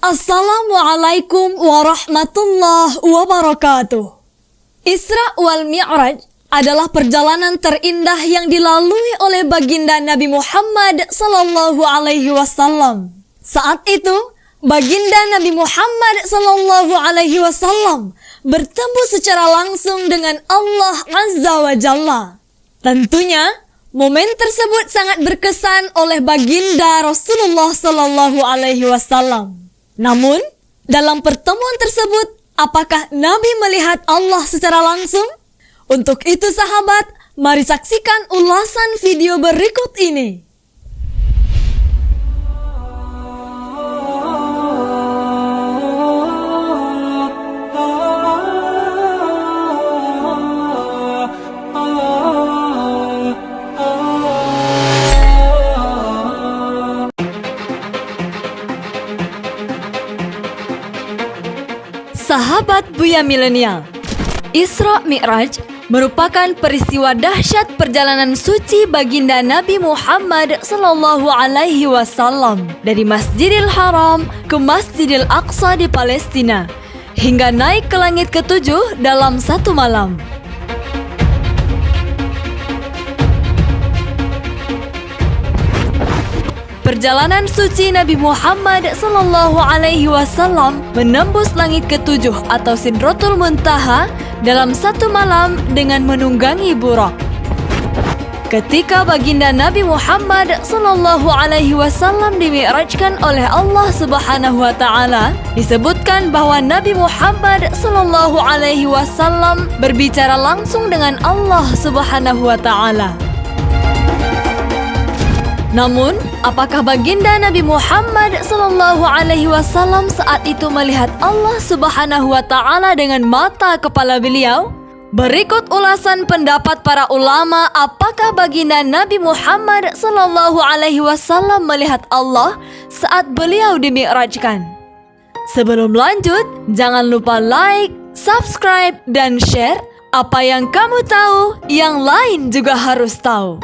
Assalamualaikum warahmatullahi wabarakatuh. Isra wal Mi'raj adalah perjalanan terindah yang dilalui oleh baginda Nabi Muhammad sallallahu alaihi wasallam. Saat itu, baginda Nabi Muhammad sallallahu alaihi wasallam bertemu secara langsung dengan Allah Azza wa Jalla. Tentunya, momen tersebut sangat berkesan oleh baginda Rasulullah sallallahu alaihi wasallam. Namun, dalam pertemuan tersebut, apakah Nabi melihat Allah secara langsung? Untuk itu sahabat, mari saksikan ulasan video berikut ini. Sahabat Buya Milenial, Isra Mi'raj merupakan peristiwa dahsyat perjalanan suci baginda Nabi Muhammad sallallahu alaihi wasallam dari Masjidil Haram ke Masjidil Aqsa di Palestina hingga naik ke langit ketujuh dalam satu malam. Perjalanan suci Nabi Muhammad sallallahu alaihi wasallam menembus langit ketujuh atau Sidratul Muntaha dalam satu malam dengan menunggangi burak. Ketika baginda Nabi Muhammad sallallahu alaihi wasallam dimi'rajkan oleh Allah Subhanahu wa taala, disebutkan bahwa Nabi Muhammad sallallahu alaihi wasallam berbicara langsung dengan Allah Subhanahu wa taala. Namun, apakah baginda Nabi Muhammad sallallahu alaihi wasallam saat itu melihat Allah Subhanahu wa taala dengan mata kepala beliau? Berikut ulasan pendapat para ulama apakah baginda Nabi Muhammad sallallahu alaihi wasallam melihat Allah saat beliau dimi'rajkan. Sebelum lanjut, jangan lupa like, subscribe, dan share. Apa yang kamu tahu, yang lain juga harus tahu.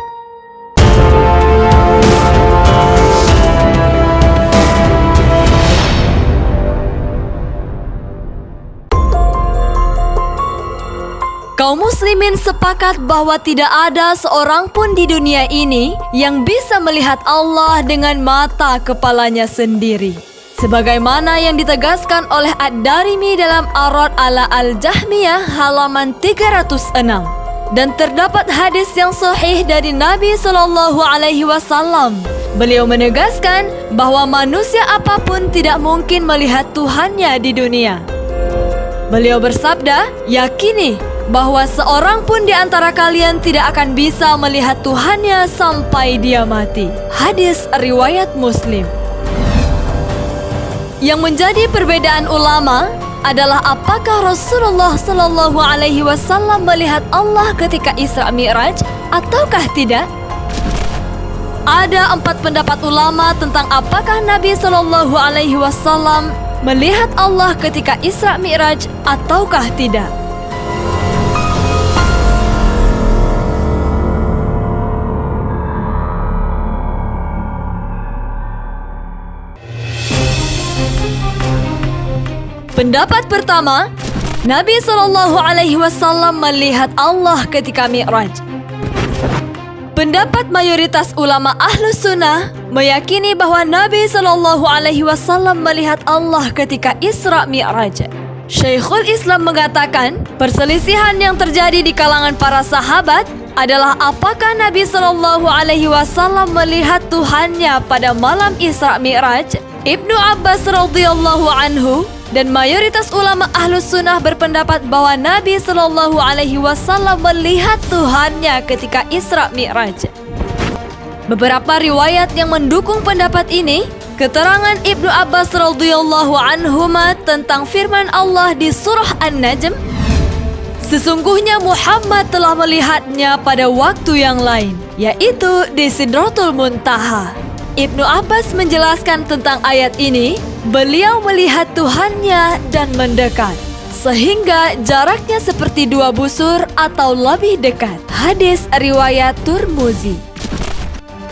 Kaum muslimin sepakat bahwa tidak ada seorang pun di dunia ini yang bisa melihat Allah dengan mata kepalanya sendiri. Sebagaimana yang ditegaskan oleh Ad-Darimi dalam Ar-Rad ala Al-Jahmiyah halaman 306. Dan terdapat hadis yang sahih dari Nabi sallallahu alaihi wasallam. Beliau menegaskan bahwa manusia apapun tidak mungkin melihat Tuhannya di dunia. Beliau bersabda, "Yakini bahwa seorang pun di antara kalian tidak akan bisa melihat Tuhannya sampai dia mati." Hadis riwayat Muslim. Yang menjadi perbedaan ulama adalah apakah Rasulullah sallallahu alaihi wasallam melihat Allah ketika Isra Mi'raj ataukah tidak? Ada 4 pendapat ulama tentang apakah Nabi sallallahu alaihi wasallam melihat Allah ketika Isra Mi'raj ataukah tidak. Pendapat pertama, Nabi sallallahu alaihi wasallam melihat Allah ketika Mi'raj. Pendapat mayoritas ulama Ahlus Sunnah meyakini bahwa Nabi sallallahu alaihi wasallam melihat Allah ketika Isra Mi'raj. Syekhul Islam mengatakan, perselisihan yang terjadi di kalangan para sahabat adalah apakah Nabi sallallahu alaihi wasallam melihat Tuhannya pada malam Isra Mi'raj. Ibnu Abbas radhiyallahu anhu dan mayoritas ulama Ahlus Sunnah berpendapat bahwa Nabi sallallahu alaihi wasallam melihat Tuhannya ketika Isra Mi'raj. Beberapa riwayat yang mendukung pendapat ini, keterangan Ibnu Abbas radhiyallahu anhuma tentang firman Allah di surah An-Najm, "Sesungguhnya Muhammad telah melihatnya pada waktu yang lain, yaitu di Sidratul Muntaha." Ibnu Abbas menjelaskan tentang ayat ini, beliau melihat Tuhannya dan mendekat, sehingga jaraknya seperti 2 busur atau lebih dekat. Hadis riwayat Tirmizi.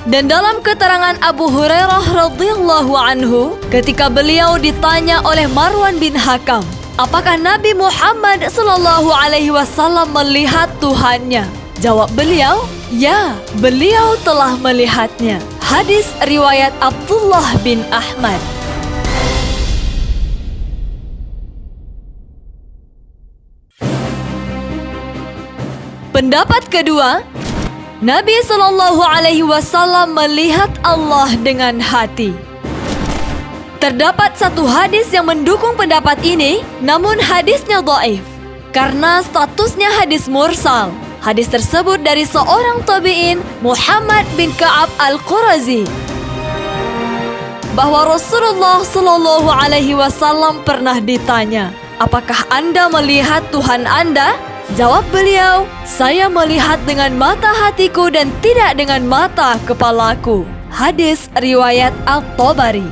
Dan dalam keterangan Abu Hurairah radhiyallahu anhu, ketika beliau ditanya oleh Marwan bin Hakam, apakah Nabi Muhammad sallallahu alaihi wasallam melihat Tuhannya? Jawab beliau, ya, beliau telah melihatnya. Hadis riwayat Abdullah bin Ahmad. Pendapat kedua, Nabi Shallallahu Alaihi Wasallam melihat Allah dengan hati. Terdapat satu hadis yang mendukung pendapat ini, namun hadisnya dhaif karena statusnya hadis mursal. Hadis tersebut dari seorang tabi'in, Muhammad bin Ka'ab al-Qurazi, bahwa Rasulullah Shallallahu Alaihi Wasallam pernah ditanya, apakah Anda melihat Tuhan Anda? Jawab beliau, saya melihat dengan mata hatiku dan tidak dengan mata kepalaku. Hadis riwayat At-Tabari.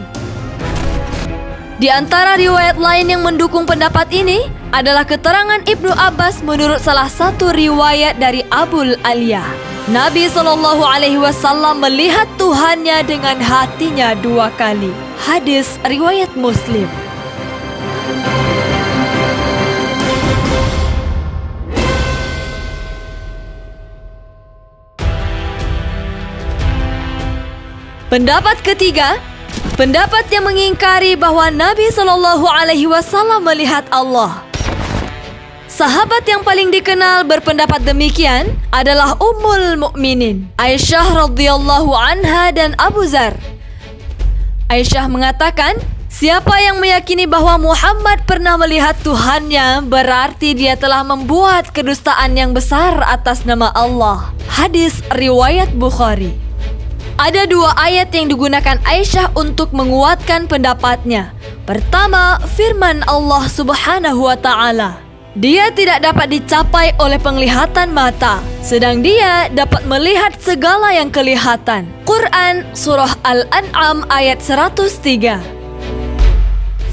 Di antara riwayat lain yang mendukung pendapat ini adalah keterangan Ibnu Abbas menurut salah satu riwayat dari Abul Aliyah. Nabi Shallallahu Alaihi Wasallam melihat Tuhannya dengan hatinya 2 kali. Hadis riwayat Muslim. Pendapat ketiga, pendapat yang mengingkari bahwa Nabi Shallallahu Alaihi Wasallam melihat Allah. Sahabat yang paling dikenal berpendapat demikian adalah Ummul Mukminin Aisyah radhiyallahu anha dan Abu Dzar. Aisyah mengatakan, siapa yang meyakini bahwa Muhammad pernah melihat Tuhannya, berarti dia telah membuat kedustaan yang besar atas nama Allah. Hadis riwayat Bukhari. Ada 2 ayat yang digunakan Aisyah untuk menguatkan pendapatnya. Pertama, firman Allah Subhanahu wa Ta'ala, dia tidak dapat dicapai oleh penglihatan mata, sedang dia dapat melihat segala yang kelihatan. Quran Surah Al-An'am ayat 103.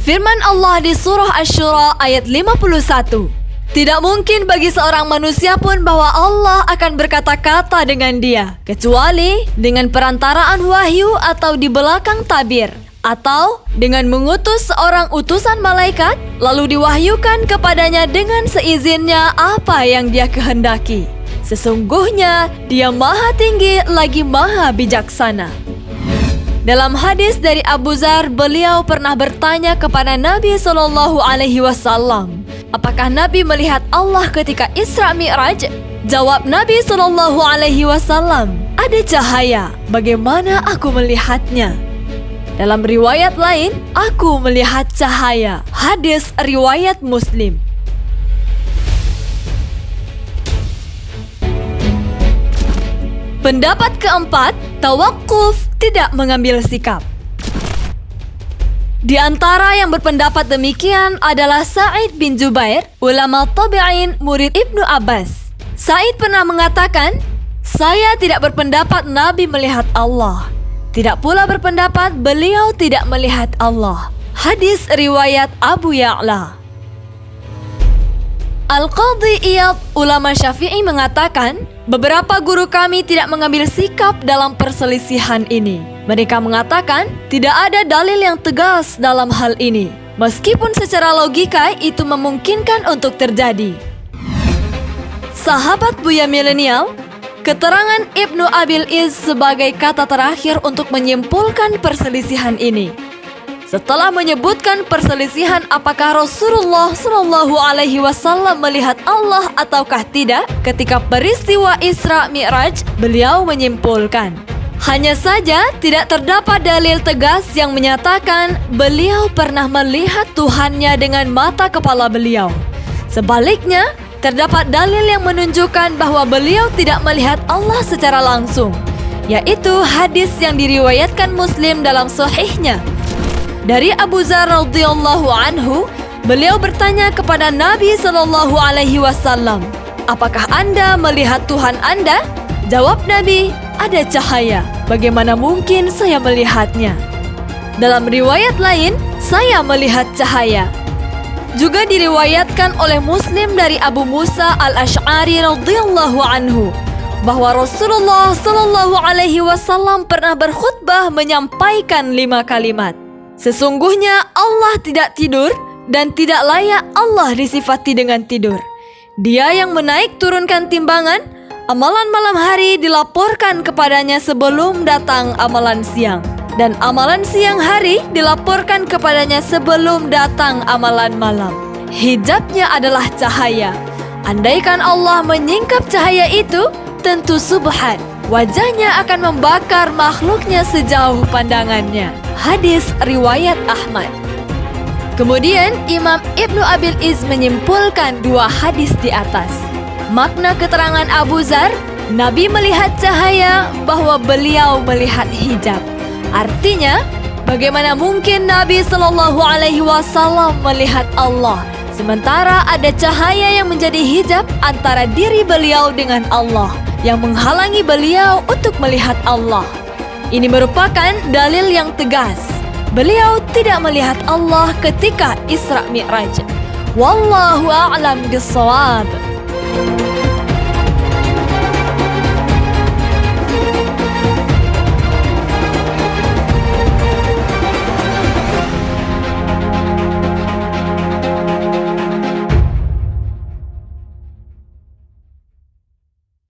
Firman Allah di Surah Asy-Syura ayat 51. Tidak mungkin bagi seorang manusia pun bahwa Allah akan berkata-kata dengan dia, kecuali dengan perantaraan wahyu atau di belakang tabir, atau dengan mengutus seorang utusan malaikat, lalu diwahyukan kepadanya dengan seizinnya apa yang dia kehendaki. Sesungguhnya dia maha tinggi lagi maha bijaksana. Dalam hadis dari Abu Dzar, beliau pernah bertanya kepada Nabi Shallallahu Alaihi Wasallam, apakah Nabi melihat Allah ketika Isra Mi'raj? Jawab Nabi Shallallahu Alaihi Wasallam, ada cahaya. Bagaimana aku melihatnya? Dalam riwayat lain, aku melihat cahaya. Hadis riwayat Muslim. Pendapat keempat, tawakuf, tidak mengambil sikap. Di antara yang berpendapat demikian adalah Sa'id bin Jubair, ulama tabi'in murid Ibnu Abbas. Sa'id pernah mengatakan, saya tidak berpendapat Nabi melihat Allah. Tidak pula berpendapat beliau tidak melihat Allah. Hadis riwayat Abu Ya'la. Al-Qadhi Iyad, ulama Syafi'i mengatakan, beberapa guru kami tidak mengambil sikap dalam perselisihan ini. Mereka mengatakan tidak ada dalil yang tegas dalam hal ini, meskipun secara logika itu memungkinkan untuk terjadi. Sahabat Buya Milenial, keterangan Ibnu Abil Iz sebagai kata terakhir untuk menyimpulkan perselisihan ini. Setelah menyebutkan perselisihan apakah Rasulullah Shallallahu Alaihi Wasallam melihat Allah ataukah tidak ketika peristiwa Isra Mi'raj, beliau menyimpulkan, hanya saja tidak terdapat dalil tegas yang menyatakan beliau pernah melihat Tuhannya dengan mata kepala beliau. Sebaliknya, terdapat dalil yang menunjukkan bahwa beliau tidak melihat Allah secara langsung, yaitu hadis yang diriwayatkan Muslim dalam sahihnya. Dari Abu Dzar radhiyallahu anhu, beliau bertanya kepada Nabi Shallallahu Alaihi Wasallam, apakah Anda melihat Tuhan Anda? Jawab Nabi, ada cahaya. Bagaimana mungkin saya melihatnya? Dalam riwayat lain, saya melihat cahaya. Juga diriwayatkan oleh Muslim dari Abu Musa al-Asy'ari radhiyallahu anhu, bahwa Rasulullah Shallallahu Alaihi Wasallam pernah berkhutbah menyampaikan 5 kalimat. Sesungguhnya Allah tidak tidur dan tidak layak Allah disifati dengan tidur. Dia yang menaik turunkan timbangan, amalan malam hari dilaporkan kepadanya sebelum datang amalan siang, dan amalan siang hari dilaporkan kepadanya sebelum datang amalan malam. Hijabnya adalah cahaya. Andaikan Allah menyingkap cahaya itu, tentu subhan, wajahnya akan membakar makhluknya sejauh pandangannya. Hadis riwayat Ahmad. Kemudian Imam Ibnu Abil Iz menyimpulkan 2 hadis di atas. Makna keterangan Abu Dzar, Nabi melihat cahaya bahwa beliau melihat hijab. Artinya, bagaimana mungkin Nabi Shallallahu Alaihi Wasallam melihat Allah, sementara ada cahaya yang menjadi hijab antara diri beliau dengan Allah, yang menghalangi beliau untuk melihat Allah. Ini merupakan dalil yang tegas. Beliau tidak melihat Allah ketika Isra Mi'raj. Wallahu a'lam bishawab.